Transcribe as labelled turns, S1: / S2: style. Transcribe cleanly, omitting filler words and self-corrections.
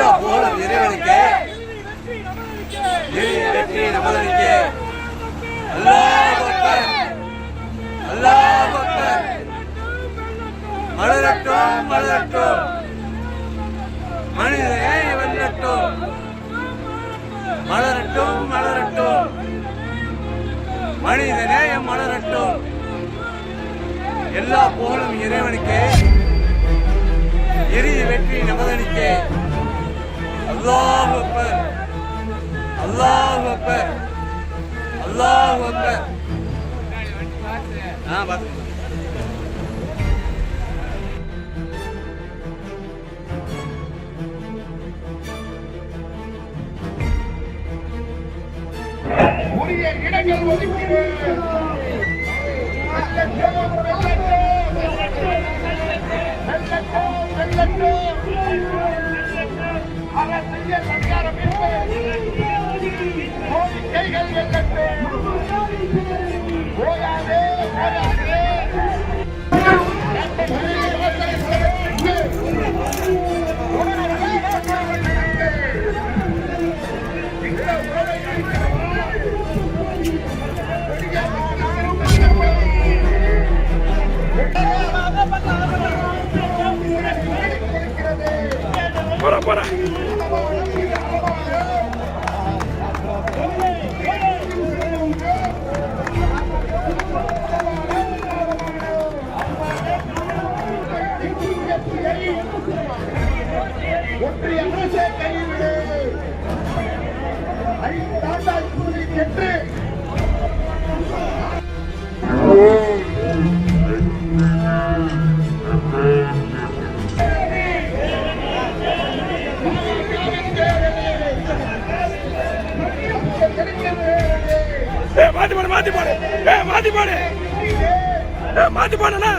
S1: எல்லா புகழும் இறைவனுக்கு, வெற்றி நமதனுக்கு. அல்லாஹ் அக்பர், அல்லாஹ் அக்பர். மலரட்டும் மலரட்டும், மனிதனை வெல்லட்டும். மலரட்டும் மலரட்டும், மனிதனே மலரட்டும். எல்லா புகழும் இறைவனுக்கு, இறுதி வெற்றி நமதனுக்கு. அல்லாஹ் அக்பர், அல்லாஹ் அக்பர், அல்லாஹ் அக்பர்.
S2: உரிய இடங்கள் ஒதுக்கீடு அரசிய சஞ்சாரம் கோரிக்கைகள் ஓயாதே ஓயாதே.
S3: போற
S2: ஒன்றிய அரசே கைவிடு, தாண்டால் கூறி சென்று
S3: மாத்தி போடு, மாத்தி போடு, மாத்தி போடு, மாத்தி போடுனா